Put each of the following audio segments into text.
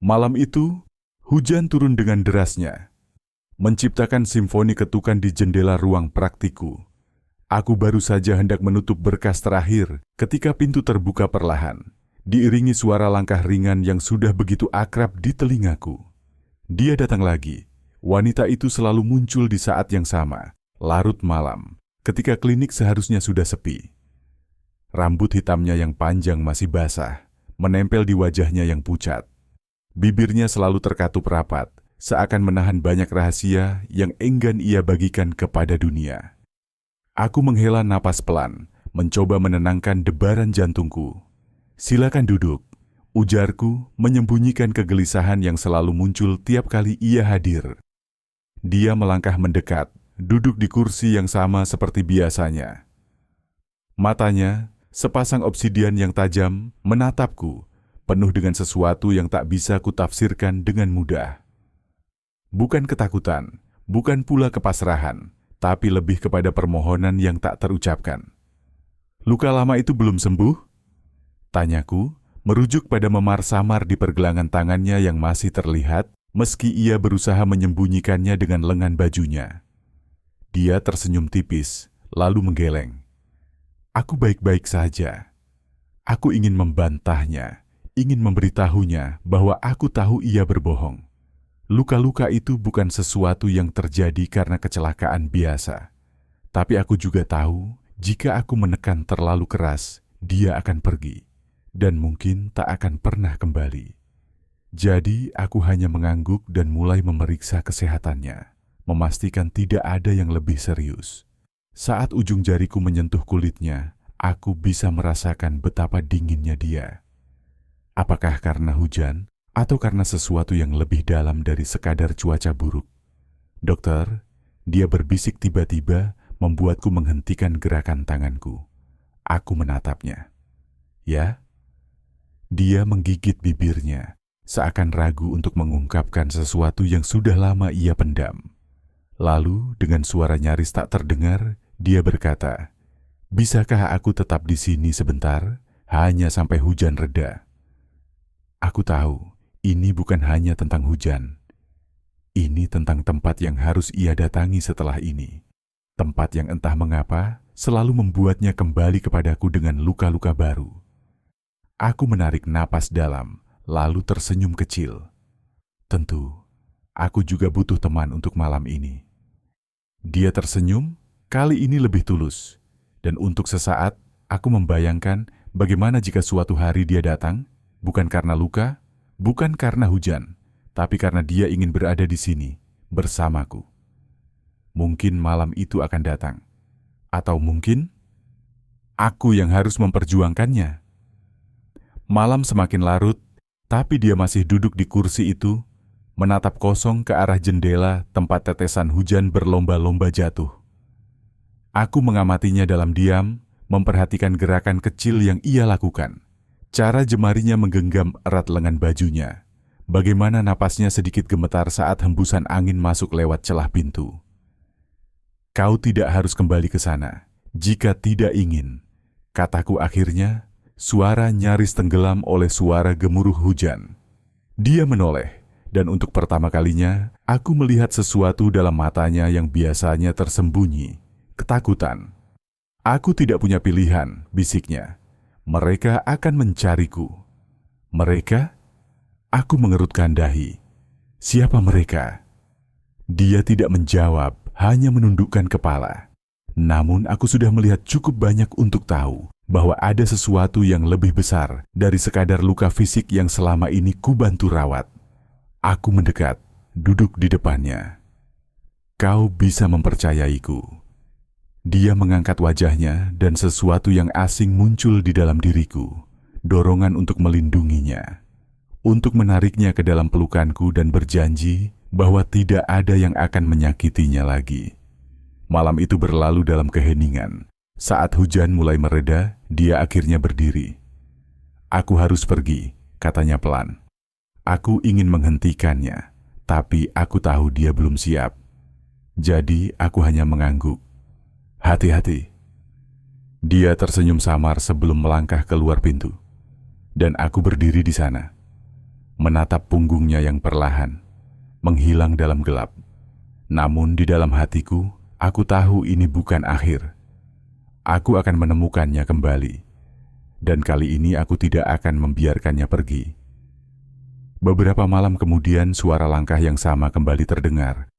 Malam itu, hujan turun dengan derasnya, menciptakan simfoni ketukan di jendela ruang praktiku. Aku baru saja hendak menutup berkas terakhir ketika pintu terbuka perlahan, diiringi suara langkah ringan yang sudah begitu akrab di telingaku. Dia datang lagi. Wanita itu selalu muncul di saat yang sama, larut malam, ketika klinik seharusnya sudah sepi. Rambut hitamnya yang panjang masih basah, menempel di wajahnya yang pucat. Bibirnya selalu terkatup rapat, seakan menahan banyak rahasia yang enggan ia bagikan kepada dunia. Aku menghela napas pelan, mencoba menenangkan debaran jantungku. "Silakan duduk," ujarku, menyembunyikan kegelisahan yang selalu muncul tiap kali ia hadir. Dia melangkah mendekat, duduk di kursi yang sama seperti biasanya. Matanya, sepasang obsidian yang tajam, menatapku, penuh dengan sesuatu yang tak bisa kutafsirkan dengan mudah. Bukan ketakutan, bukan pula kepasrahan, tapi lebih kepada permohonan yang tak terucapkan. "Luka lama itu belum sembuh?" tanyaku, merujuk pada memar samar di pergelangan tangannya yang masih terlihat, meski ia berusaha menyembunyikannya dengan lengan bajunya. Dia tersenyum tipis, lalu menggeleng. "Aku baik-baik saja." Aku ingin membantahnya, ingin memberitahunya bahwa aku tahu ia berbohong. Luka-luka itu bukan sesuatu yang terjadi karena kecelakaan biasa. Tapi aku juga tahu, jika aku menekan terlalu keras, dia akan pergi, dan mungkin tak akan pernah kembali. Jadi, aku hanya mengangguk dan mulai memeriksa kesehatannya, memastikan tidak ada yang lebih serius. Saat ujung jariku menyentuh kulitnya, aku bisa merasakan betapa dinginnya dia. Apakah karena hujan? Atau karena sesuatu yang lebih dalam dari sekadar cuaca buruk? "Dokter," dia berbisik tiba-tiba, membuatku menghentikan gerakan tanganku. Aku menatapnya. "Ya?" Dia menggigit bibirnya, seakan ragu untuk mengungkapkan sesuatu yang sudah lama ia pendam. Lalu, dengan suara nyaris tak terdengar, dia berkata, "Bisakah aku tetap di sini sebentar, hanya sampai hujan reda?" Aku tahu. Ini bukan hanya tentang hujan. Ini tentang tempat yang harus ia datangi setelah ini. Tempat yang entah mengapa selalu membuatnya kembali kepadaku dengan luka-luka baru. Aku menarik napas dalam, lalu tersenyum kecil. Tentu, aku juga butuh teman untuk malam ini. Dia tersenyum, kali ini lebih tulus. Dan untuk sesaat, aku membayangkan bagaimana jika suatu hari dia datang, bukan karena luka, bukan karena hujan, tapi karena dia ingin berada di sini, bersamaku. Mungkin malam itu akan datang. Atau mungkin aku yang harus memperjuangkannya. Malam semakin larut, tapi dia masih duduk di kursi itu, menatap kosong ke arah jendela tempat tetesan hujan berlomba-lomba jatuh. Aku mengamatinya dalam diam, memperhatikan gerakan kecil yang ia lakukan. Cara jemarinya menggenggam erat lengan bajunya. Bagaimana napasnya sedikit gemetar saat hembusan angin masuk lewat celah pintu. "Kau tidak harus kembali ke sana, jika tidak ingin," kataku akhirnya, suara nyaris tenggelam oleh suara gemuruh hujan. Dia menoleh, dan untuk pertama kalinya, aku melihat sesuatu dalam matanya yang biasanya tersembunyi, ketakutan. "Aku tidak punya pilihan," bisiknya. "Mereka akan mencariku." "Mereka?" Aku mengerutkan dahi. "Siapa mereka?" Dia tidak menjawab, hanya menundukkan kepala. Namun aku sudah melihat cukup banyak untuk tahu bahwa ada sesuatu yang lebih besar dari sekadar luka fisik yang selama ini kubantu rawat. Aku mendekat, duduk di depannya. "Kau bisa mempercayaiku." Dia mengangkat wajahnya dan sesuatu yang asing muncul di dalam diriku. Dorongan untuk melindunginya. Untuk menariknya ke dalam pelukanku dan berjanji bahwa tidak ada yang akan menyakitinya lagi. Malam itu berlalu dalam keheningan. Saat hujan mulai mereda, dia akhirnya berdiri. "Aku harus pergi," katanya pelan. Aku ingin menghentikannya, tapi aku tahu dia belum siap. Jadi aku hanya mengangguk. "Hati-hati." Dia tersenyum samar sebelum melangkah keluar pintu. Dan aku berdiri di sana. menatap punggungnya yang perlahan, menghilang dalam gelap. Namun di dalam hatiku, aku tahu ini bukan akhir. Aku akan menemukannya kembali, dan kali ini aku tidak akan membiarkannya pergi. Beberapa malam kemudian, suara langkah yang sama kembali terdengar.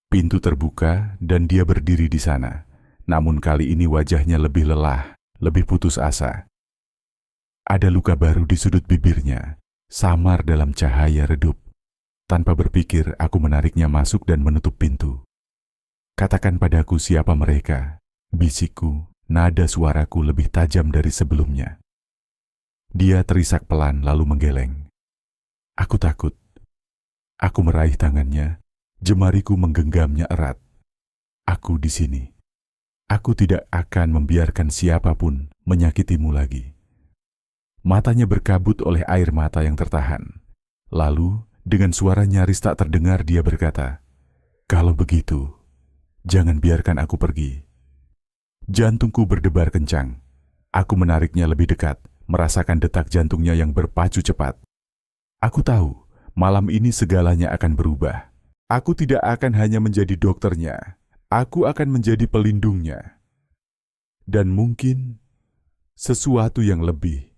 Pintu terbuka dan dia berdiri di sana. Namun kali ini wajahnya lebih lelah, lebih putus asa. Ada luka baru di sudut bibirnya, samar dalam cahaya redup. Tanpa berpikir, aku menariknya masuk dan menutup pintu. Katakan padaku siapa mereka, bisikku, nada suaraku lebih tajam dari sebelumnya. Dia terisak pelan lalu menggeleng. Aku takut. Aku meraih tangannya, jemariku menggenggamnya erat. Aku di sini. Aku tidak akan membiarkan siapapun menyakitimu lagi. Matanya berkabut oleh air mata yang tertahan. Lalu, dengan suara nyaris tak terdengar dia berkata, "Kalau begitu, jangan biarkan aku pergi." Jantungku berdebar kencang. Aku menariknya lebih dekat, merasakan detak jantungnya yang berpacu cepat. Aku tahu, malam ini segalanya akan berubah. Aku tidak akan hanya menjadi dokternya, aku akan menjadi pelindungnya. Dan mungkin sesuatu yang lebih.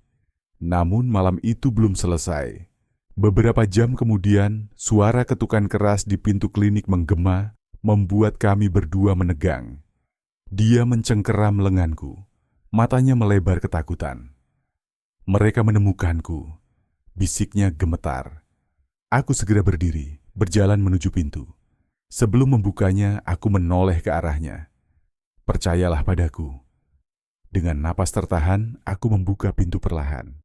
Namun malam itu belum selesai. Beberapa jam kemudian, suara ketukan keras di pintu klinik menggema, membuat kami berdua menegang. Dia mencengkeram lenganku, matanya melebar ketakutan. "Mereka menemukanku," bisiknya gemetar. Aku segera berdiri, berjalan menuju pintu. Sebelum membukanya, aku menoleh ke arahnya. "Percayalah padaku." Dengan napas tertahan, aku membuka pintu perlahan.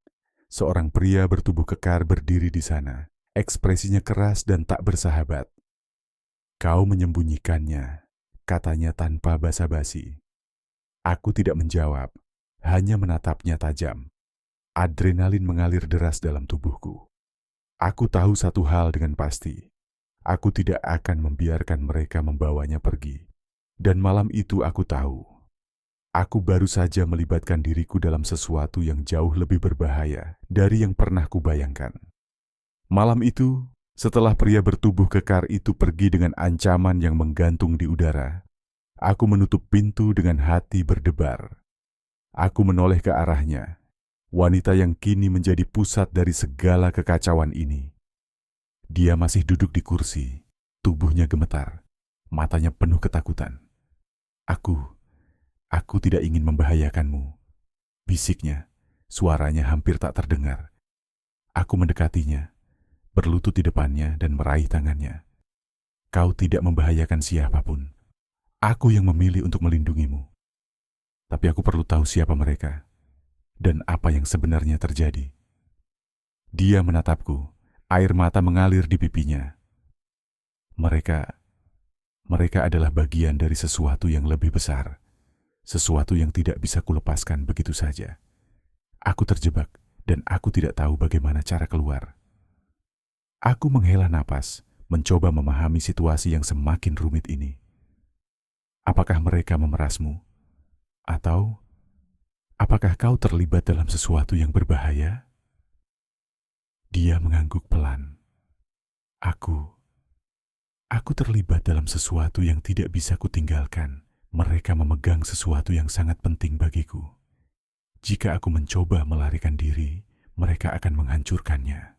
Seorang pria bertubuh kekar berdiri di sana. Ekspresinya keras dan tak bersahabat. "Kau menyembunyikannya," katanya tanpa basa-basi. Aku tidak menjawab, hanya menatapnya tajam. Adrenalin mengalir deras dalam tubuhku. Aku tahu satu hal dengan pasti. Aku tidak akan membiarkan mereka membawanya pergi. Dan malam itu aku tahu. Aku baru saja melibatkan diriku dalam sesuatu yang jauh lebih berbahaya dari yang pernah kubayangkan. Malam itu, setelah pria bertubuh kekar itu pergi dengan ancaman yang menggantung di udara, aku menutup pintu dengan hati berdebar. Aku menoleh ke arahnya, wanita yang kini menjadi pusat dari segala kekacauan ini. Dia masih duduk di kursi, tubuhnya gemetar, matanya penuh ketakutan. Aku tidak ingin membahayakanmu," bisiknya, suaranya hampir tak terdengar. Aku mendekatinya, berlutut di depannya dan meraih tangannya. "Kau tidak membahayakan siapapun. Aku yang memilih untuk melindungimu. Tapi aku perlu tahu siapa mereka dan apa yang sebenarnya terjadi." Dia menatapku, air mata mengalir di pipinya. Mereka adalah bagian dari sesuatu yang lebih besar. Sesuatu yang tidak bisa kulepaskan begitu saja. Aku terjebak dan aku tidak tahu bagaimana cara keluar. Aku menghela napas, mencoba memahami situasi yang semakin rumit ini. Apakah mereka memerasmu? Atau apakah kau terlibat dalam sesuatu yang berbahaya? Dia mengangguk pelan. Aku terlibat dalam sesuatu yang tidak bisa kutinggalkan. Mereka memegang sesuatu yang sangat penting bagiku. Jika aku mencoba melarikan diri, mereka akan menghancurkannya.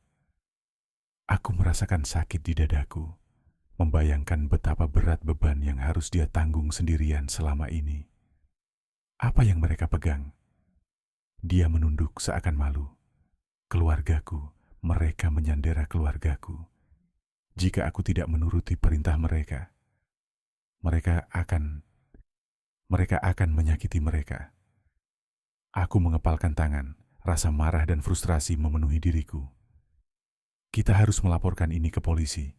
Aku merasakan sakit di dadaku, membayangkan betapa berat beban yang harus dia tanggung sendirian selama ini. Apa yang mereka pegang? Dia menunduk seakan malu. Keluargaku, mereka menyandera keluargaku. Jika aku tidak menuruti perintah mereka, mereka akan menyakiti mereka. Aku mengepalkan tangan, rasa marah dan frustrasi memenuhi diriku. Kita harus melaporkan ini ke polisi.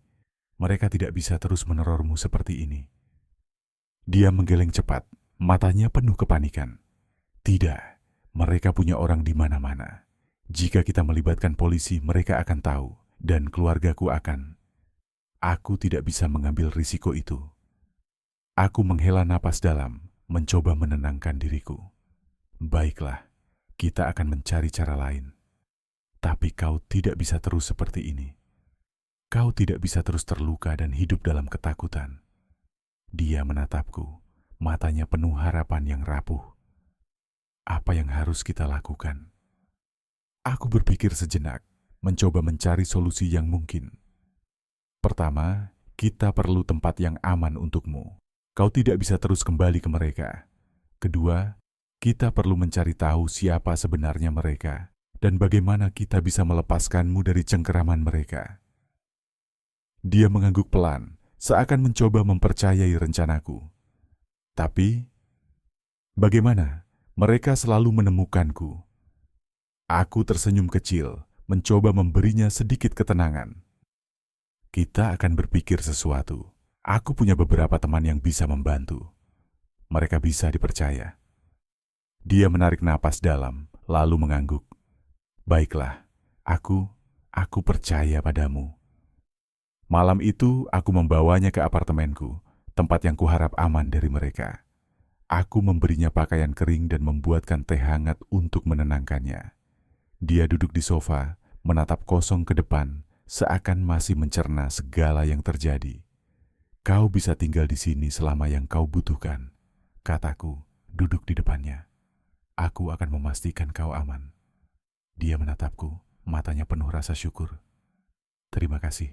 Mereka tidak bisa terus menerormu seperti ini. Dia menggeleng cepat, matanya penuh kepanikan. Tidak, mereka punya orang di mana-mana. Jika kita melibatkan polisi, mereka akan tahu, dan keluargaku akan. Aku tidak bisa mengambil risiko itu. Aku menghela napas dalam, mencoba menenangkan diriku. Baiklah, kita akan mencari cara lain. Tapi kau tidak bisa terus seperti ini. Kau tidak bisa terus terluka dan hidup dalam ketakutan. Dia menatapku, matanya penuh harapan yang rapuh. Apa yang harus kita lakukan? Aku berpikir sejenak, mencoba mencari solusi yang mungkin. Pertama, kita perlu tempat yang aman untukmu. Kau tidak bisa terus kembali ke mereka. Kedua, kita perlu mencari tahu siapa sebenarnya mereka dan bagaimana kita bisa melepaskanmu dari cengkeraman mereka. Dia mengangguk pelan, seakan mencoba mempercayai rencanaku. Tapi, bagaimana? Mereka selalu menemukanku. Aku tersenyum kecil, mencoba memberinya sedikit ketenangan. Kita akan berpikir sesuatu. Aku punya beberapa teman yang bisa membantu. Mereka bisa dipercaya. Dia menarik napas dalam, lalu mengangguk. Baiklah, aku percaya padamu. Malam itu aku membawanya ke apartemenku, tempat yang kuharap aman dari mereka. Aku memberinya pakaian kering dan membuatkan teh hangat untuk menenangkannya. Dia duduk di sofa, menatap kosong ke depan, seakan masih mencerna segala yang terjadi. Kau bisa tinggal di sini selama yang kau butuhkan, kataku, duduk di depannya. Aku akan memastikan kau aman. Dia menatapku, matanya penuh rasa syukur. Terima kasih.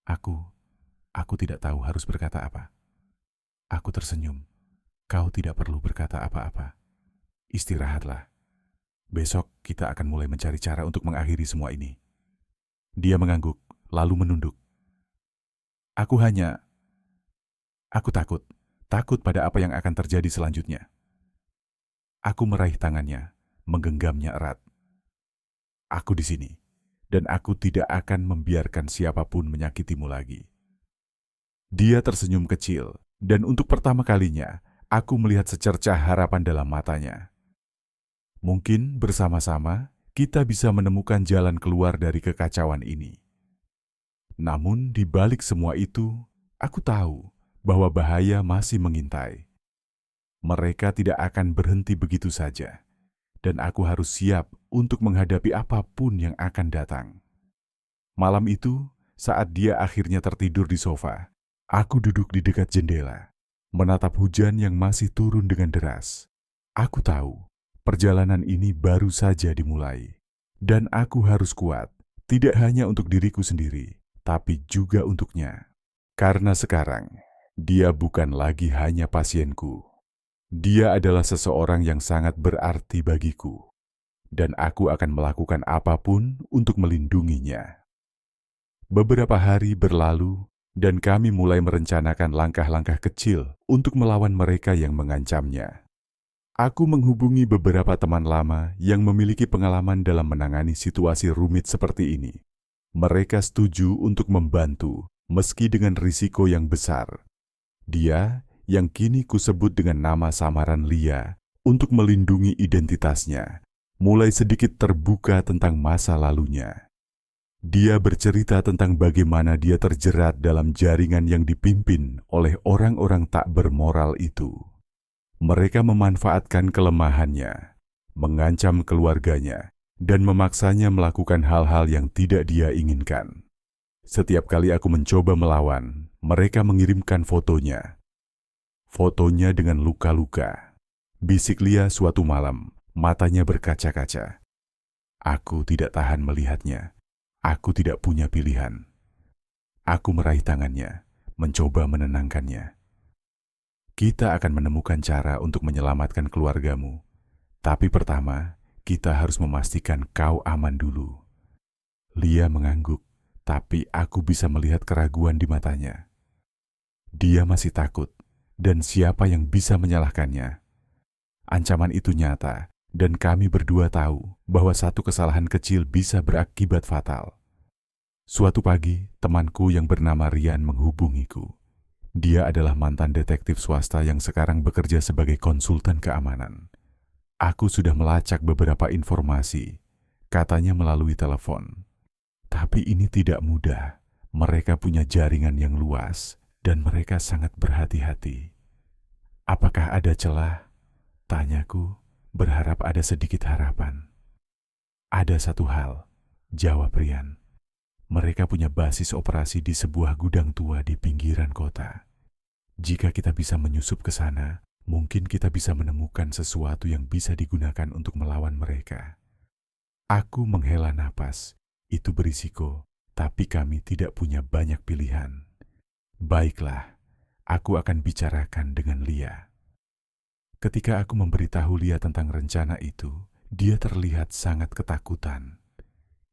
Aku tidak tahu harus berkata apa. Aku tersenyum. Kau tidak perlu berkata apa-apa. Istirahatlah. Besok kita akan mulai mencari cara untuk mengakhiri semua ini. Dia mengangguk, lalu menunduk. Aku takut pada apa yang akan terjadi selanjutnya. Aku meraih tangannya, menggenggamnya erat. Aku di sini, dan aku tidak akan membiarkan siapapun menyakitimu lagi. Dia tersenyum kecil, dan untuk pertama kalinya, aku melihat secercah harapan dalam matanya. Mungkin bersama-sama kita bisa menemukan jalan keluar dari kekacauan ini. Namun di balik semua itu, aku tahu bahwa bahaya masih mengintai. Mereka tidak akan berhenti begitu saja, dan aku harus siap untuk menghadapi apapun yang akan datang. Malam itu, saat dia akhirnya tertidur di sofa, aku duduk di dekat jendela, menatap hujan yang masih turun dengan deras. Aku tahu, perjalanan ini baru saja dimulai, dan aku harus kuat, tidak hanya untuk diriku sendiri, tapi juga untuknya. Karena sekarang, dia bukan lagi hanya pasienku. Dia adalah seseorang yang sangat berarti bagiku, dan aku akan melakukan apapun untuk melindunginya. Beberapa hari berlalu, dan kami mulai merencanakan langkah-langkah kecil untuk melawan mereka yang mengancamnya. Aku menghubungi beberapa teman lama yang memiliki pengalaman dalam menangani situasi rumit seperti ini. Mereka setuju untuk membantu, meski dengan risiko yang besar. Dia, yang kini kusebut dengan nama samaran Lia, untuk melindungi identitasnya, mulai sedikit terbuka tentang masa lalunya. Dia bercerita tentang bagaimana dia terjerat dalam jaringan yang dipimpin oleh orang-orang tak bermoral itu. Mereka memanfaatkan kelemahannya, mengancam keluarganya, dan memaksanya melakukan hal-hal yang tidak dia inginkan. Setiap kali aku mencoba melawan, mereka mengirimkan fotonya. Fotonya dengan luka-luka. Bisik Lia suatu malam, matanya berkaca-kaca. Aku tidak tahan melihatnya. Aku tidak punya pilihan. Aku meraih tangannya, mencoba menenangkannya. Kita akan menemukan cara untuk menyelamatkan keluargamu. Tapi pertama, kita harus memastikan kau aman dulu. Lia mengangguk, tapi aku bisa melihat keraguan di matanya. Dia masih takut, dan siapa yang bisa menyalahkannya? Ancaman itu nyata, dan kami berdua tahu bahwa satu kesalahan kecil bisa berakibat fatal. Suatu pagi, temanku yang bernama Rian menghubungiku. Dia adalah mantan detektif swasta yang sekarang bekerja sebagai konsultan keamanan. Aku sudah melacak beberapa informasi, katanya melalui telepon. Tapi ini tidak mudah. Mereka punya jaringan yang luas, dan mereka sangat berhati-hati. Apakah ada celah? Tanyaku, berharap ada sedikit harapan. Ada satu hal, jawab Rian. Mereka punya basis operasi di sebuah gudang tua di pinggiran kota. Jika kita bisa menyusup ke sana, mungkin kita bisa menemukan sesuatu yang bisa digunakan untuk melawan mereka. Aku menghela napas. Itu berisiko, tapi kami tidak punya banyak pilihan. Baiklah, aku akan bicarakan dengan Lia. Ketika aku memberitahu Lia tentang rencana itu, dia terlihat sangat ketakutan.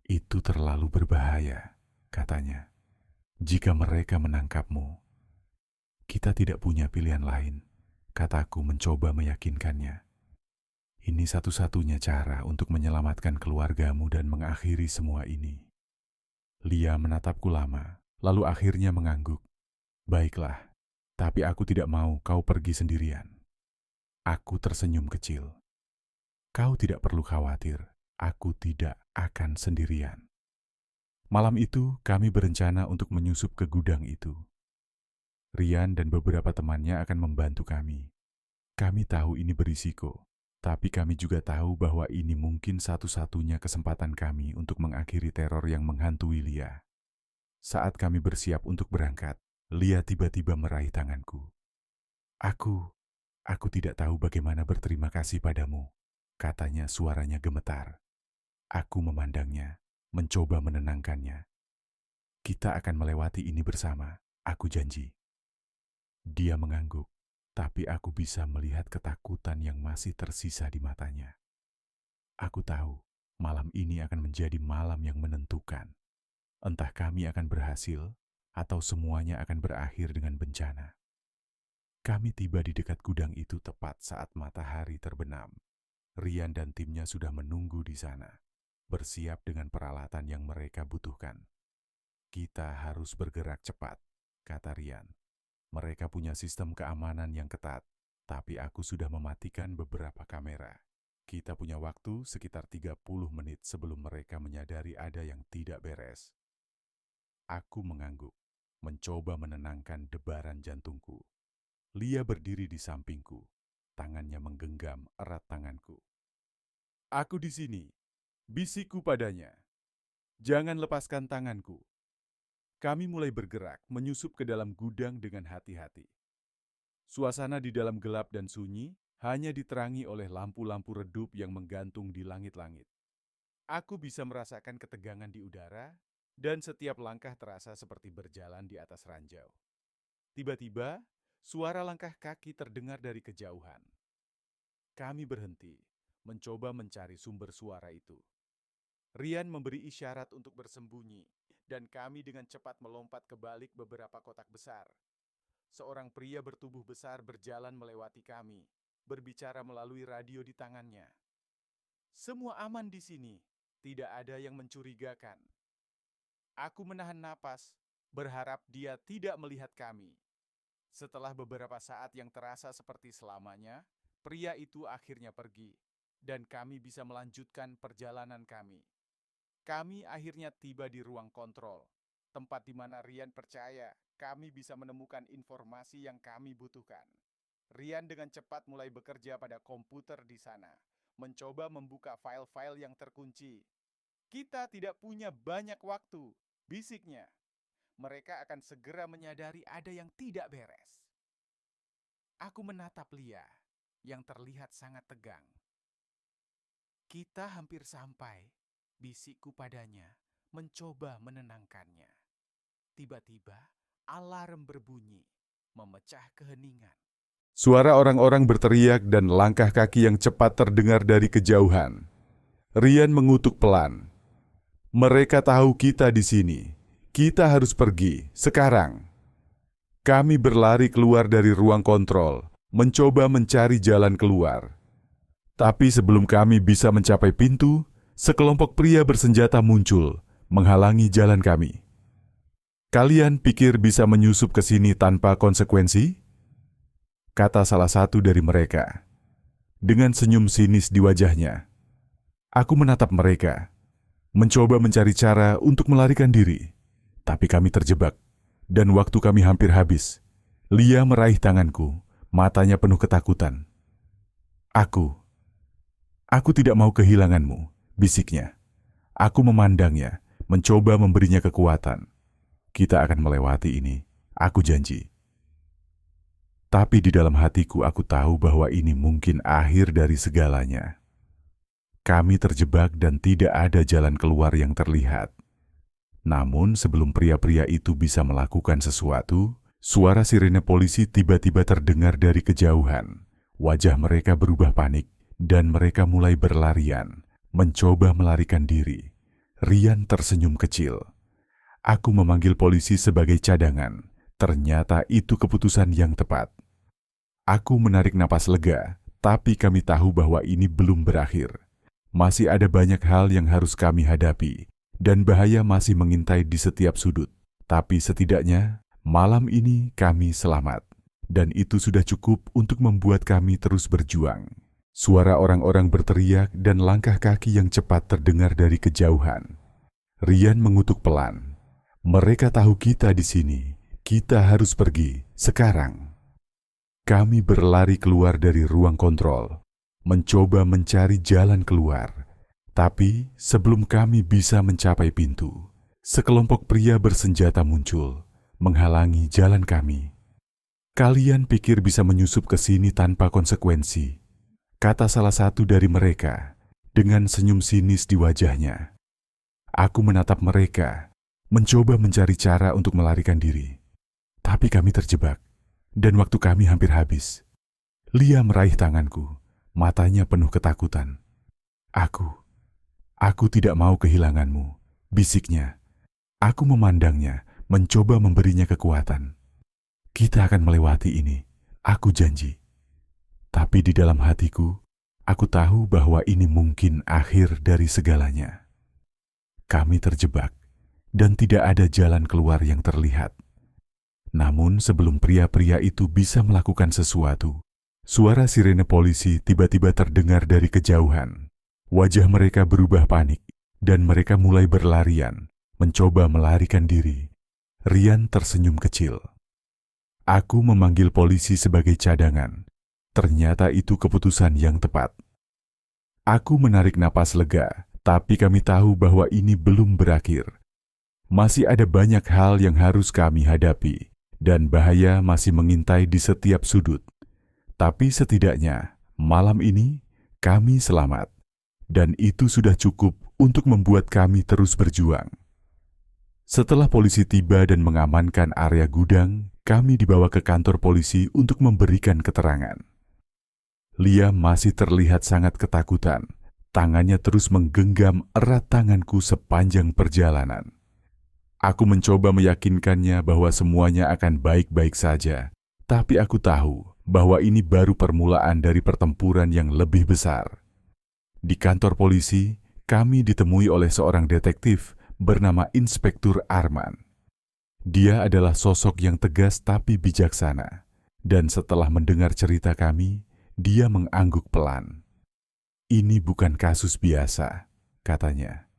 Itu terlalu berbahaya, katanya. Jika mereka menangkapmu, kita tidak punya pilihan lain, kataku mencoba meyakinkannya. Ini satu-satunya cara untuk menyelamatkan keluargamu dan mengakhiri semua ini. Lia menatapku lama, lalu akhirnya mengangguk. Baiklah, tapi aku tidak mau kau pergi sendirian. Aku tersenyum kecil. Kau tidak perlu khawatir, aku tidak akan sendirian. Malam itu kami berencana untuk menyusup ke gudang itu. Rian dan beberapa temannya akan membantu kami. Kami tahu ini berisiko, tapi kami juga tahu bahwa ini mungkin satu-satunya kesempatan kami untuk mengakhiri teror yang menghantui Lia. Saat kami bersiap untuk berangkat, Lia tiba-tiba meraih tanganku. Aku tidak tahu bagaimana berterima kasih padamu, katanya suaranya gemetar. Aku memandangnya, mencoba menenangkannya. Kita akan melewati ini bersama, aku janji. Dia mengangguk, tapi aku bisa melihat ketakutan yang masih tersisa di matanya. Aku tahu malam ini akan menjadi malam yang menentukan. Entah kami akan berhasil atau semuanya akan berakhir dengan bencana. Kami tiba di dekat gudang itu tepat saat matahari terbenam. Rian dan timnya sudah menunggu di sana, bersiap dengan peralatan yang mereka butuhkan. Kita harus bergerak cepat, kata Rian. Mereka punya sistem keamanan yang ketat, tapi aku sudah mematikan beberapa kamera. Kita punya waktu sekitar 30 menit sebelum mereka menyadari ada yang tidak beres. Aku mengangguk, mencoba menenangkan debaran jantungku. Lia berdiri di sampingku, tangannya menggenggam erat tanganku. Aku di sini, bisikku padanya. Jangan lepaskan tanganku. Kami mulai bergerak menyusup ke dalam gudang dengan hati-hati. Suasana di dalam gelap dan sunyi hanya diterangi oleh lampu-lampu redup yang menggantung di langit-langit. Aku bisa merasakan ketegangan di udara dan setiap langkah terasa seperti berjalan di atas ranjau. Tiba-tiba, suara langkah kaki terdengar dari kejauhan. Kami berhenti, mencoba mencari sumber suara itu. Rian memberi isyarat untuk bersembunyi, dan kami dengan cepat melompat ke balik beberapa kotak besar. Seorang pria bertubuh besar berjalan melewati kami, berbicara melalui radio di tangannya. Semua aman di sini, tidak ada yang mencurigakan. Aku menahan napas, berharap dia tidak melihat kami. Setelah beberapa saat yang terasa seperti selamanya, pria itu akhirnya pergi, dan kami bisa melanjutkan perjalanan kami. Kami akhirnya tiba di ruang kontrol, tempat di mana Rian percaya kami bisa menemukan informasi yang kami butuhkan. Rian dengan cepat mulai bekerja pada komputer di sana, mencoba membuka file-file yang terkunci. Kita tidak punya banyak waktu, bisiknya. Mereka akan segera menyadari ada yang tidak beres. Aku menatap Lia, yang terlihat sangat tegang. Kita hampir sampai. Bisikku padanya, mencoba menenangkannya. Tiba-tiba, alarm berbunyi, memecah keheningan. Suara orang-orang berteriak dan langkah kaki yang cepat terdengar dari kejauhan. Rian mengutuk pelan. Mereka tahu kita di sini. Kita harus pergi, sekarang. Kami berlari keluar dari ruang kontrol, mencoba mencari jalan keluar. Tapi sebelum kami bisa mencapai pintu, sekelompok pria bersenjata muncul, menghalangi jalan kami. Kalian pikir bisa menyusup ke sini tanpa konsekuensi? Kata salah satu dari mereka, dengan senyum sinis di wajahnya. Aku menatap mereka, mencoba mencari cara untuk melarikan diri. Tapi kami terjebak, dan waktu kami hampir habis. Lia meraih tanganku, matanya penuh ketakutan. Aku tidak mau kehilanganmu, bisiknya. Aku memandangnya, mencoba memberinya kekuatan. Kita akan melewati ini, aku janji. Tapi di dalam hatiku aku tahu bahwa ini mungkin akhir dari segalanya. Kami terjebak dan tidak ada jalan keluar yang terlihat. Namun sebelum pria-pria itu bisa melakukan sesuatu, suara sirene polisi tiba-tiba terdengar dari kejauhan. Wajah mereka berubah panik dan mereka mulai berlarian, mencoba melarikan diri. Rian tersenyum kecil. Aku memanggil polisi sebagai cadangan. Ternyata itu keputusan yang tepat. Aku menarik napas lega, tapi kami tahu bahwa ini belum berakhir. Masih ada banyak hal yang harus kami hadapi, dan bahaya masih mengintai di setiap sudut. Tapi setidaknya, malam ini kami selamat. Dan itu sudah cukup untuk membuat kami terus berjuang. Suara orang-orang berteriak dan langkah kaki yang cepat terdengar dari kejauhan. Rian mengutuk pelan. Mereka tahu kita di sini. Kita harus pergi, sekarang. Kami berlari keluar dari ruang kontrol, mencoba mencari jalan keluar. Tapi sebelum kami bisa mencapai pintu, sekelompok pria bersenjata muncul, menghalangi jalan kami. Kalian pikir bisa menyusup ke sini tanpa konsekuensi, kata salah satu dari mereka, dengan senyum sinis di wajahnya. Aku menatap mereka, mencoba mencari cara untuk melarikan diri. Tapi kami terjebak. Dan waktu kami hampir habis. Lia meraih tanganku, matanya penuh ketakutan. Aku tidak mau kehilanganmu, bisiknya. Aku memandangnya, mencoba memberinya kekuatan. Kita akan melewati ini, aku janji. Tapi di dalam hatiku, aku tahu bahwa ini mungkin akhir dari segalanya. Kami terjebak, dan tidak ada jalan keluar yang terlihat. Namun sebelum pria-pria itu bisa melakukan sesuatu, suara sirene polisi tiba-tiba terdengar dari kejauhan. Wajah mereka berubah panik, dan mereka mulai berlarian, mencoba melarikan diri. Rian tersenyum kecil. Aku memanggil polisi sebagai cadangan. Ternyata itu keputusan yang tepat. Aku menarik napas lega, tapi kami tahu bahwa ini belum berakhir. Masih ada banyak hal yang harus kami hadapi. Dan bahaya masih mengintai di setiap sudut. Tapi setidaknya, malam ini kami selamat. Dan itu sudah cukup untuk membuat kami terus berjuang. Setelah polisi tiba dan mengamankan area gudang, kami dibawa ke kantor polisi untuk memberikan keterangan. Lia masih terlihat sangat ketakutan. Tangannya terus menggenggam erat tanganku sepanjang perjalanan. Aku mencoba meyakinkannya bahwa semuanya akan baik-baik saja, tapi aku tahu bahwa ini baru permulaan dari pertempuran yang lebih besar. Di kantor polisi, kami ditemui oleh seorang detektif bernama Inspektur Arman. Dia adalah sosok yang tegas tapi bijaksana, dan setelah mendengar cerita kami, dia mengangguk pelan. Ini bukan kasus biasa, katanya.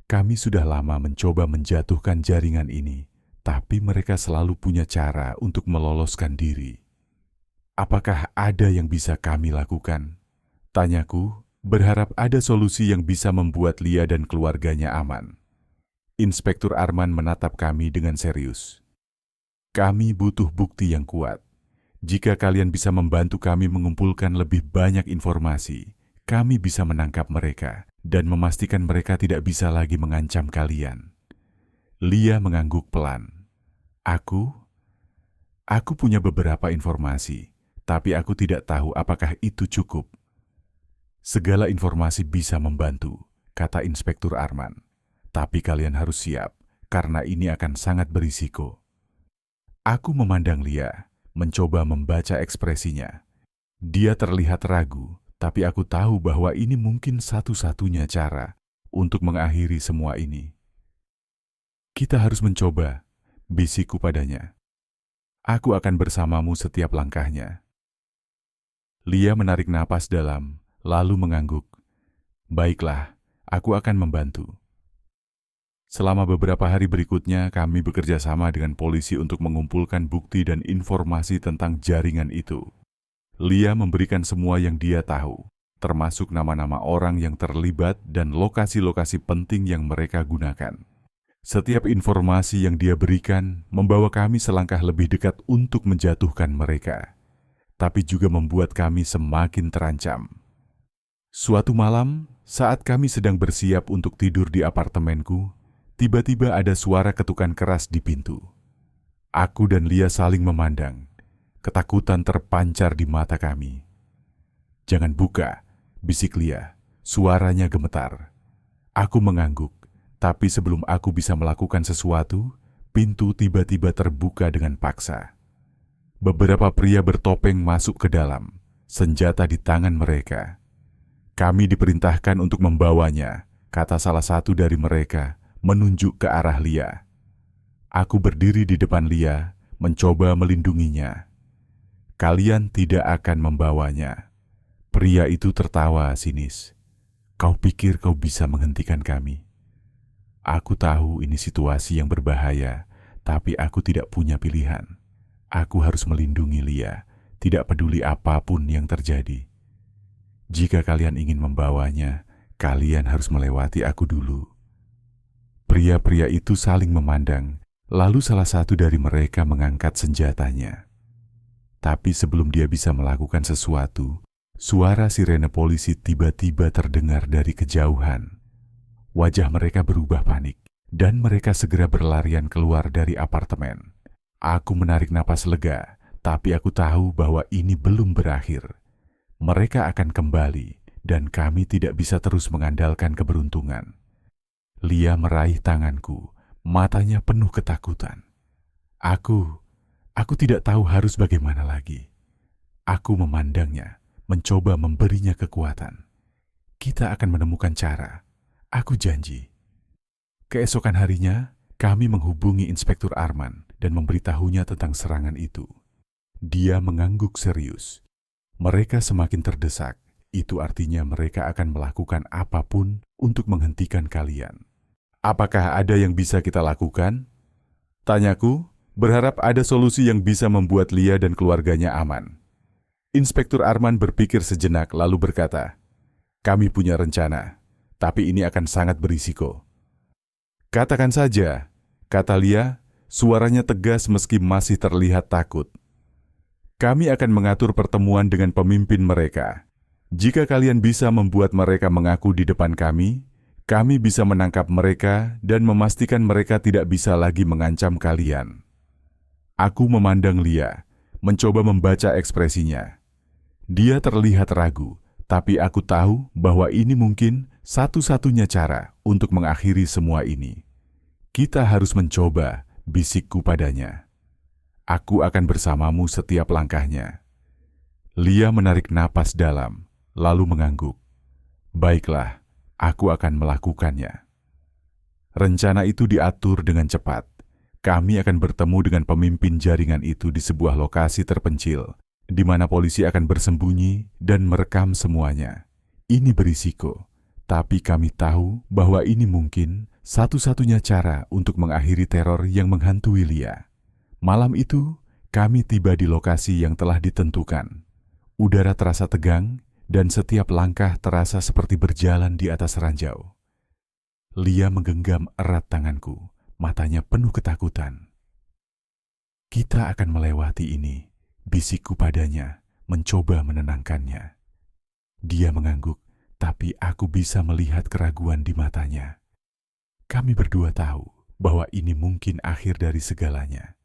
Kami sudah lama mencoba menjatuhkan jaringan ini, tapi mereka selalu punya cara untuk meloloskan diri. Apakah ada yang bisa kami lakukan? Tanyaku, berharap ada solusi yang bisa membuat Lia dan keluarganya aman. Inspektur Arman menatap kami dengan serius. Kami butuh bukti yang kuat. Jika kalian bisa membantu kami mengumpulkan lebih banyak informasi, kami bisa menangkap mereka dan memastikan mereka tidak bisa lagi mengancam kalian. Lia mengangguk pelan. Aku punya beberapa informasi, tapi aku tidak tahu apakah itu cukup. Segala informasi bisa membantu, kata Inspektur Arman. Tapi kalian harus siap, karena ini akan sangat berisiko. Aku memandang Lia, mencoba membaca ekspresinya. Dia terlihat ragu, tapi aku tahu bahwa ini mungkin satu-satunya cara untuk mengakhiri semua ini. Kita harus mencoba, bisikku padanya. Aku akan bersamamu setiap langkahnya. Lia menarik napas dalam, lalu mengangguk. Baiklah, aku akan membantu. Selama beberapa hari berikutnya, kami bekerja sama dengan polisi untuk mengumpulkan bukti dan informasi tentang jaringan itu. Lia memberikan semua yang dia tahu, termasuk nama-nama orang yang terlibat dan lokasi-lokasi penting yang mereka gunakan. Setiap informasi yang dia berikan membawa kami selangkah lebih dekat untuk menjatuhkan mereka, tapi juga membuat kami semakin terancam. Suatu malam, saat kami sedang bersiap untuk tidur di apartemenku, tiba-tiba ada suara ketukan keras di pintu. Aku dan Lia saling memandang. Ketakutan terpancar di mata kami. "Jangan buka," bisik Lia. Suaranya gemetar. Aku mengangguk, tapi sebelum aku bisa melakukan sesuatu, pintu tiba-tiba terbuka dengan paksa. Beberapa pria bertopeng masuk ke dalam, senjata di tangan mereka. "Kami diperintahkan untuk membawanya," kata salah satu dari mereka, menunjuk ke arah Lia. Aku berdiri di depan Lia, mencoba melindunginya. "Kalian tidak akan membawanya." Pria itu tertawa sinis. "Kau pikir kau bisa menghentikan kami?" Aku tahu ini situasi yang berbahaya, tapi aku tidak punya pilihan. Aku harus melindungi Lia, tidak peduli apapun yang terjadi. "Jika kalian ingin membawanya, kalian harus melewati aku dulu." Pria-pria itu saling memandang, lalu salah satu dari mereka mengangkat senjatanya. Tapi sebelum dia bisa melakukan sesuatu, suara sirene polisi tiba-tiba terdengar dari kejauhan. Wajah mereka berubah panik, dan mereka segera berlarian keluar dari apartemen. Aku menarik napas lega, tapi aku tahu bahwa ini belum berakhir. Mereka akan kembali, dan kami tidak bisa terus mengandalkan keberuntungan. Lia meraih tanganku, matanya penuh ketakutan. Aku tidak tahu harus bagaimana lagi. Aku memandangnya, mencoba memberinya kekuatan. "Kita akan menemukan cara. Aku janji." Keesokan harinya, kami menghubungi Inspektur Arman dan memberitahunya tentang serangan itu. Dia mengangguk serius. Mereka semakin terdesak. Itu artinya mereka akan melakukan apapun untuk menghentikan kalian. "Apakah ada yang bisa kita lakukan?" tanyaku, berharap ada solusi yang bisa membuat Lia dan keluarganya aman. Inspektur Arman berpikir sejenak lalu berkata, "Kami punya rencana, tapi ini akan sangat berisiko." "Katakan saja," kata Lia, suaranya tegas meski masih terlihat takut. "Kami akan mengatur pertemuan dengan pemimpin mereka. Jika kalian bisa membuat mereka mengaku di depan kami bisa menangkap mereka dan memastikan mereka tidak bisa lagi mengancam kalian." Aku memandang Lia, mencoba membaca ekspresinya. Dia terlihat ragu, tapi aku tahu bahwa ini mungkin satu-satunya cara untuk mengakhiri semua ini. "Kita harus mencoba," bisikku padanya. "Aku akan bersamamu setiap langkahnya." Lia menarik napas dalam, lalu mengangguk. "Baiklah, aku akan melakukannya." Rencana itu diatur dengan cepat. Kami akan bertemu dengan pemimpin jaringan itu di sebuah lokasi terpencil, di mana polisi akan bersembunyi dan merekam semuanya. Ini berisiko, tapi kami tahu bahwa ini mungkin satu-satunya cara untuk mengakhiri teror yang menghantui Lia. Malam itu, kami tiba di lokasi yang telah ditentukan. Udara terasa tegang, dan setiap langkah terasa seperti berjalan di atas ranjau. Lia menggenggam erat tanganku, matanya penuh ketakutan. "Kita akan melewati ini," bisikku padanya, mencoba menenangkannya. Dia mengangguk, tapi aku bisa melihat keraguan di matanya. Kami berdua tahu bahwa ini mungkin akhir dari segalanya.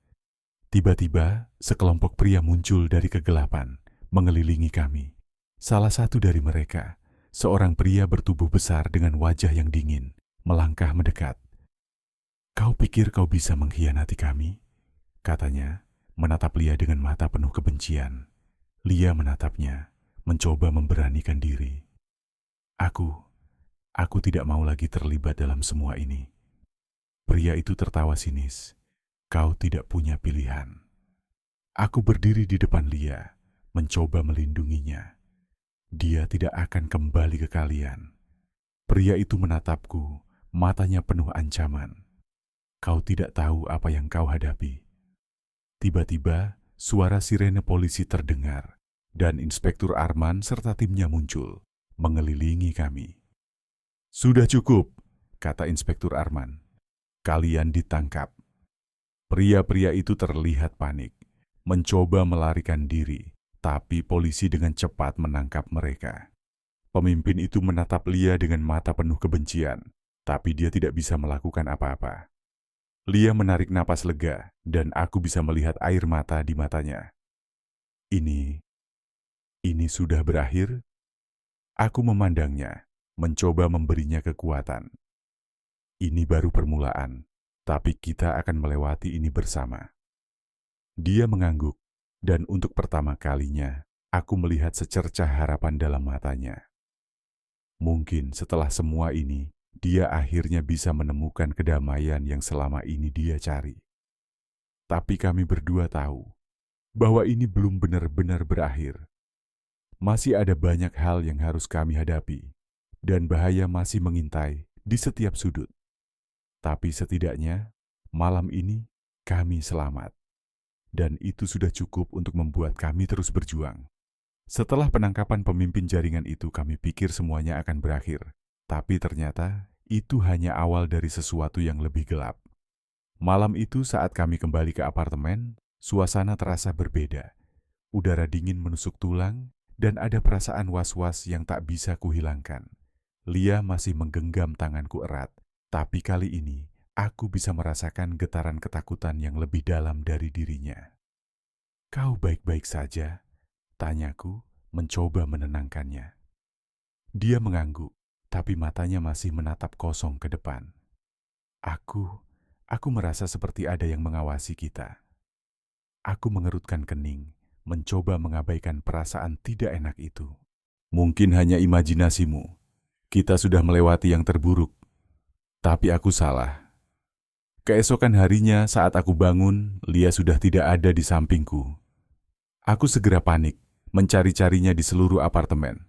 Tiba-tiba, sekelompok pria muncul dari kegelapan, mengelilingi kami. Salah satu dari mereka, seorang pria bertubuh besar dengan wajah yang dingin, melangkah mendekat. "Kau pikir kau bisa mengkhianati kami?" katanya, menatap Lia dengan mata penuh kebencian. Lia menatapnya, mencoba memberanikan diri. Aku tidak mau lagi terlibat dalam semua ini." Pria itu tertawa sinis. "Kau tidak punya pilihan." Aku berdiri di depan Lia, mencoba melindunginya. "Dia tidak akan kembali ke kalian." Pria itu menatapku, matanya penuh ancaman. "Kau tidak tahu apa yang kau hadapi." Tiba-tiba, suara sirene polisi terdengar, dan Inspektur Arman serta timnya muncul. mengelilingi kami. "Sudah cukup," kata Inspektur Arman. "Kalian ditangkap." Pria-pria itu terlihat panik, mencoba melarikan diri, tapi polisi dengan cepat menangkap mereka. Pemimpin itu menatap Lia dengan mata penuh kebencian, tapi dia tidak bisa melakukan apa-apa. Lia menarik napas lega, dan aku bisa melihat air mata di matanya. Ini sudah berakhir? Aku memandangnya, mencoba memberinya kekuatan. Ini baru permulaan, tapi kita akan melewati ini bersama. Dia mengangguk, dan untuk pertama kalinya, aku melihat secercah harapan dalam matanya. Mungkin setelah semua ini, dia akhirnya bisa menemukan kedamaian yang selama ini dia cari. Tapi kami berdua tahu bahwa ini belum benar-benar berakhir. Masih ada banyak hal yang harus kami hadapi, dan bahaya masih mengintai di setiap sudut. Tapi setidaknya, malam ini kami selamat. Dan itu sudah cukup untuk membuat kami terus berjuang. Setelah penangkapan pemimpin jaringan itu, kami pikir semuanya akan berakhir. Tapi ternyata itu hanya awal dari sesuatu yang lebih gelap. Malam itu saat kami kembali ke apartemen, suasana terasa berbeda. Udara dingin menusuk tulang, dan ada perasaan was-was yang tak bisa kuhilangkan. Lia masih menggenggam tanganku erat, tapi kali ini aku bisa merasakan getaran ketakutan yang lebih dalam dari dirinya. "Kau baik-baik saja?" tanyaku, mencoba menenangkannya. Dia mengangguk, tapi matanya masih menatap kosong ke depan. Aku merasa seperti ada yang mengawasi kita. Aku mengerutkan kening, mencoba mengabaikan perasaan tidak enak itu. "Mungkin hanya imajinasimu. Kita sudah melewati yang terburuk." Tapi aku salah. Keesokan harinya saat aku bangun, Lia sudah tidak ada di sampingku. Aku segera panik, mencari-carinya di seluruh apartemen.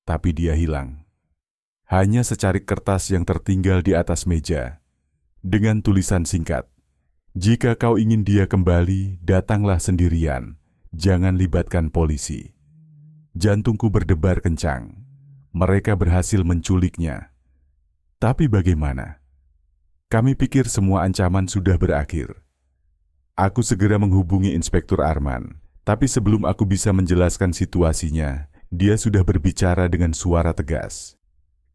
Tapi dia hilang. Hanya secarik kertas yang tertinggal di atas meja, dengan tulisan singkat, "Jika kau ingin dia kembali, datanglah sendirian. Jangan libatkan polisi." Jantungku berdebar kencang. Mereka berhasil menculiknya. Tapi bagaimana? Kami pikir semua ancaman sudah berakhir. Aku segera menghubungi Inspektur Arman, tapi sebelum aku bisa menjelaskan situasinya, dia sudah berbicara dengan suara tegas.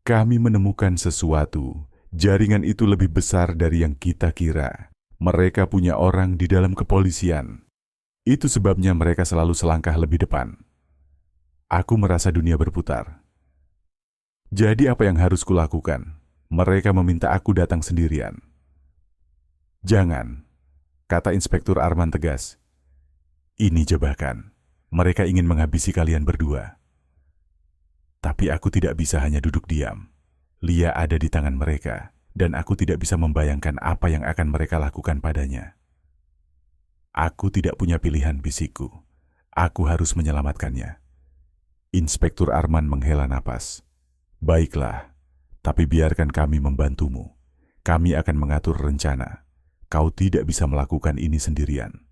"Kami menemukan sesuatu. Jaringan itu lebih besar dari yang kita kira. Mereka punya orang di dalam kepolisian. Itu sebabnya mereka selalu selangkah lebih depan." Aku merasa dunia berputar. Jadi apa yang harus kulakukan? Mereka meminta aku datang sendirian. "Jangan," kata Inspektur Arman tegas. "Ini jebakan. Mereka ingin menghabisi kalian berdua." Tapi aku tidak bisa hanya duduk diam. Lia ada di tangan mereka, dan aku tidak bisa membayangkan apa yang akan mereka lakukan padanya. "Aku tidak punya pilihan," bisikku. "Aku harus menyelamatkannya." Inspektur Arman menghela napas. "Baiklah, tapi biarkan kami membantumu. Kami akan mengatur rencana. Kau tidak bisa melakukan ini sendirian."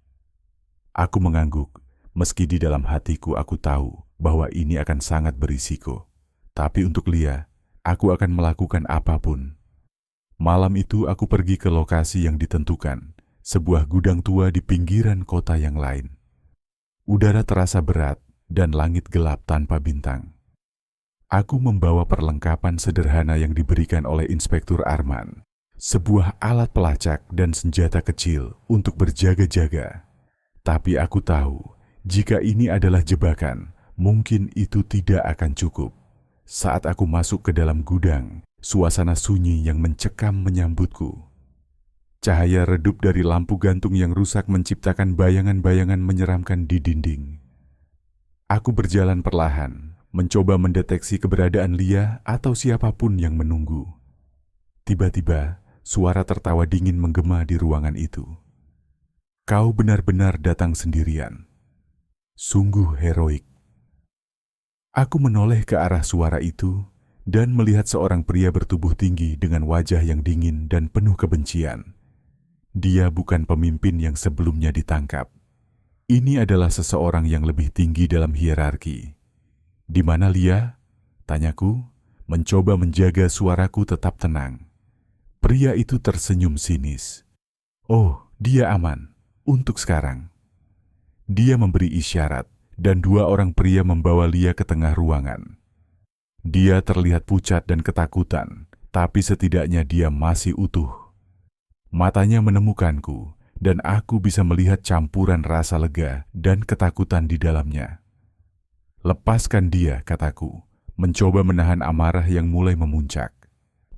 Aku mengangguk, meski di dalam hatiku aku tahu bahwa ini akan sangat berisiko. Tapi untuk Lia, aku akan melakukan apapun. Malam itu aku pergi ke lokasi yang ditentukan, sebuah gudang tua di pinggiran kota yang lain. Udara terasa berat dan langit gelap tanpa bintang. Aku membawa perlengkapan sederhana yang diberikan oleh Inspektur Arman, sebuah alat pelacak dan senjata kecil untuk berjaga-jaga. Tapi aku tahu, jika ini adalah jebakan, mungkin itu tidak akan cukup. Saat aku masuk ke dalam gudang, suasana sunyi yang mencekam menyambutku. Cahaya redup dari lampu gantung yang rusak menciptakan bayangan-bayangan menyeramkan di dinding. Aku berjalan perlahan, mencoba mendeteksi keberadaan Lia atau siapapun yang menunggu. Tiba-tiba, suara tertawa dingin menggema di ruangan itu. "Kau benar-benar datang sendirian. Sungguh heroik." Aku menoleh ke arah suara itu dan melihat seorang pria bertubuh tinggi dengan wajah yang dingin dan penuh kebencian. Dia bukan pemimpin yang sebelumnya ditangkap. Ini adalah seseorang yang lebih tinggi dalam hierarki. "Di mana Lia?" Tanyaku, mencoba menjaga suaraku tetap tenang. Pria itu tersenyum sinis. Oh, dia aman. Untuk sekarang. Dia memberi isyarat, dan dua orang pria membawa Lia ke tengah ruangan. Dia terlihat pucat dan ketakutan, tapi setidaknya dia masih utuh. Matanya menemukanku, dan aku bisa melihat campuran rasa lega dan ketakutan di dalamnya. Lepaskan dia, kataku, mencoba menahan amarah yang mulai memuncak.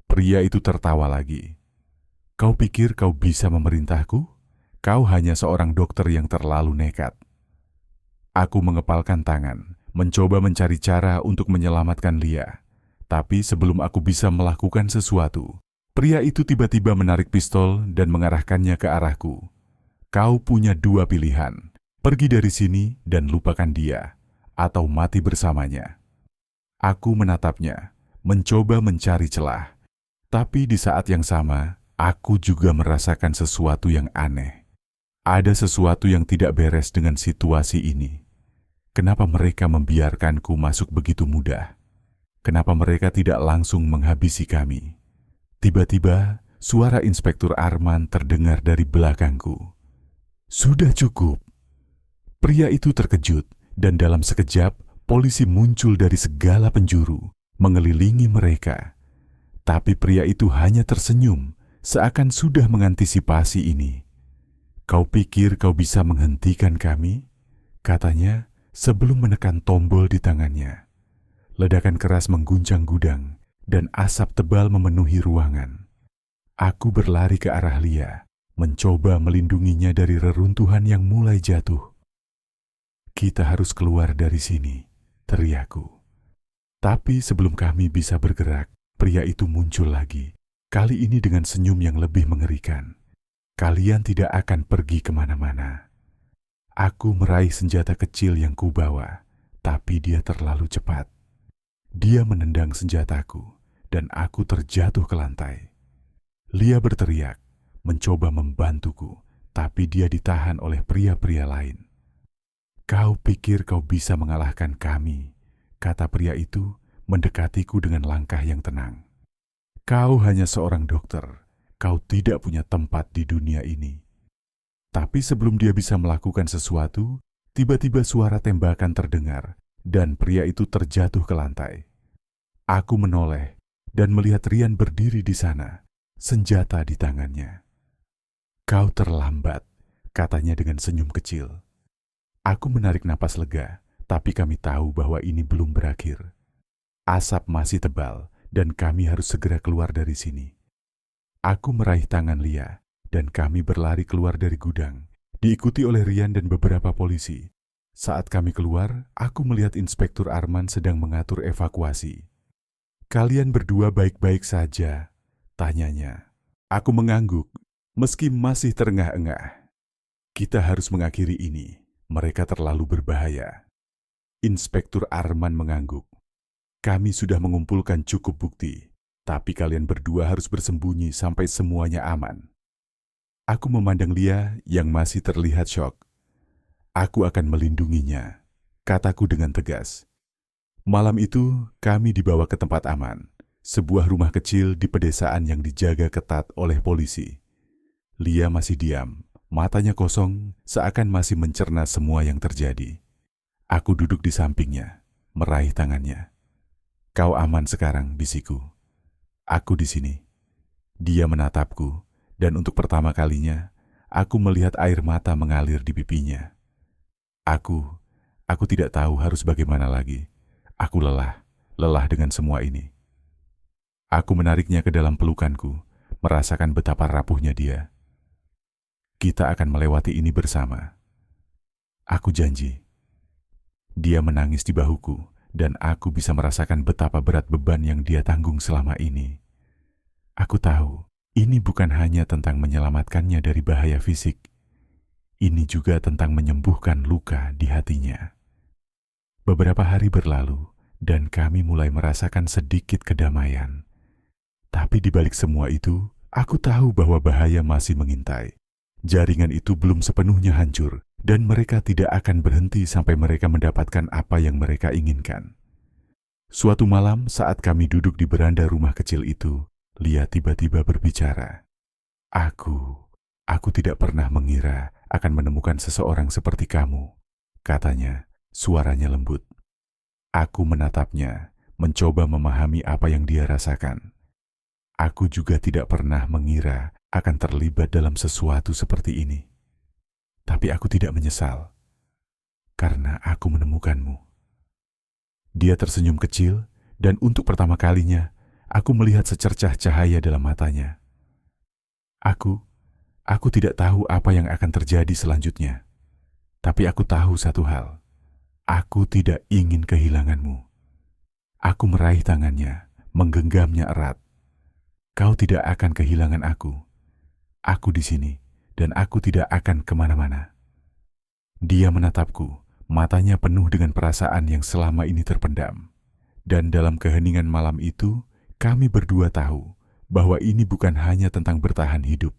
Pria itu tertawa lagi. Kau pikir kau bisa memerintahku? Kau hanya seorang dokter yang terlalu nekat. Aku mengepalkan tangan, mencoba mencari cara untuk menyelamatkan Lia. Tapi sebelum aku bisa melakukan sesuatu, pria itu tiba-tiba menarik pistol dan mengarahkannya ke arahku. Kau punya dua pilihan, pergi dari sini dan lupakan dia, atau mati bersamanya. Aku menatapnya, mencoba mencari celah. Tapi di saat yang sama, aku juga merasakan sesuatu yang aneh. Ada sesuatu yang tidak beres dengan situasi ini. Kenapa mereka membiarkanku masuk begitu mudah? Kenapa mereka tidak langsung menghabisi kami? Tiba-tiba, suara Inspektur Arman terdengar dari belakangku. Sudah cukup. Pria itu terkejut, dan dalam sekejap, polisi muncul dari segala penjuru, mengelilingi mereka. Tapi pria itu hanya tersenyum, seakan sudah mengantisipasi ini. Kau pikir kau bisa menghentikan kami? Katanya sebelum menekan tombol di tangannya. Ledakan keras mengguncang gudang, dan asap tebal memenuhi ruangan. Aku berlari ke arah Lia, mencoba melindunginya dari reruntuhan yang mulai jatuh. Kita harus keluar dari sini, teriakku. Tapi sebelum kami bisa bergerak, pria itu muncul lagi, kali ini dengan senyum yang lebih mengerikan. Kalian tidak akan pergi kemana-mana. Aku meraih senjata kecil yang kubawa, tapi dia terlalu cepat. Dia menendang senjataku, dan aku terjatuh ke lantai. Lia berteriak, mencoba membantuku, tapi dia ditahan oleh pria-pria lain. Kau pikir kau bisa mengalahkan kami, kata pria itu mendekatiku dengan langkah yang tenang. Kau hanya seorang dokter. Kau tidak punya tempat di dunia ini. Tapi sebelum dia bisa melakukan sesuatu, tiba-tiba suara tembakan terdengar, dan pria itu terjatuh ke lantai. Aku menoleh dan melihat Rian berdiri di sana, senjata di tangannya. Kau terlambat, katanya dengan senyum kecil. Aku menarik napas lega, tapi kami tahu bahwa ini belum berakhir. Asap masih tebal, dan kami harus segera keluar dari sini. Aku meraih tangan Lia, dan kami berlari keluar dari gudang, diikuti oleh Rian dan beberapa polisi. Saat kami keluar, aku melihat Inspektur Arman sedang mengatur evakuasi. Kalian berdua baik-baik saja, tanyanya. Aku mengangguk, meski masih terengah-engah. Kita harus mengakhiri ini, mereka terlalu berbahaya. Inspektur Arman mengangguk. Kami sudah mengumpulkan cukup bukti. Tapi kalian berdua harus bersembunyi sampai semuanya aman. Aku memandang Lia yang masih terlihat syok. Aku akan melindunginya, kataku dengan tegas. Malam itu, kami dibawa ke tempat aman, sebuah rumah kecil di pedesaan yang dijaga ketat oleh polisi. Lia masih diam, matanya kosong, seakan masih mencerna semua yang terjadi. Aku duduk di sampingnya, meraih tangannya. Kau aman sekarang, bisikku. Aku di sini. Dia menatapku, dan untuk pertama kalinya, aku melihat air mata mengalir di pipinya. Aku tidak tahu harus bagaimana lagi. Aku lelah dengan semua ini. Aku menariknya ke dalam pelukanku, merasakan betapa rapuhnya dia. Kita akan melewati ini bersama. Aku janji. Dia menangis di bahuku, dan aku bisa merasakan betapa berat beban yang dia tanggung selama ini. Aku tahu, ini bukan hanya tentang menyelamatkannya dari bahaya fisik. Ini juga tentang menyembuhkan luka di hatinya. Beberapa hari berlalu, dan kami mulai merasakan sedikit kedamaian. Tapi di balik semua itu, aku tahu bahwa bahaya masih mengintai. Jaringan itu belum sepenuhnya hancur, dan mereka tidak akan berhenti sampai mereka mendapatkan apa yang mereka inginkan. Suatu malam saat kami duduk di beranda rumah kecil itu, Lia tiba-tiba berbicara. Aku tidak pernah mengira akan menemukan seseorang seperti kamu, katanya, suaranya lembut. Aku menatapnya, mencoba memahami apa yang dia rasakan. Aku juga tidak pernah mengira akan terlibat dalam sesuatu seperti ini. Tapi aku tidak menyesal, karena aku menemukanmu. Dia tersenyum kecil, dan untuk pertama kalinya, aku melihat secercah cahaya dalam matanya. Aku tidak tahu apa yang akan terjadi selanjutnya. Tapi aku tahu satu hal. Aku tidak ingin kehilanganmu. Aku meraih tangannya, menggenggamnya erat. Kau tidak akan kehilangan aku. Aku di sini, dan aku tidak akan kemana-mana. Dia menatapku, matanya penuh dengan perasaan yang selama ini terpendam. Dan dalam keheningan malam itu, kami berdua tahu bahwa ini bukan hanya tentang bertahan hidup.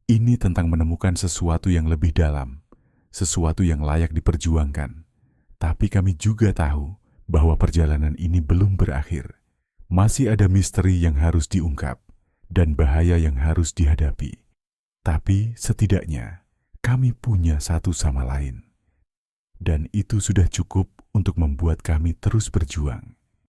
Ini tentang menemukan sesuatu yang lebih dalam, sesuatu yang layak diperjuangkan. Tapi kami juga tahu bahwa perjalanan ini belum berakhir. Masih ada misteri yang harus diungkap dan bahaya yang harus dihadapi. Tapi setidaknya kami punya satu sama lain. Dan itu sudah cukup untuk membuat kami terus berjuang.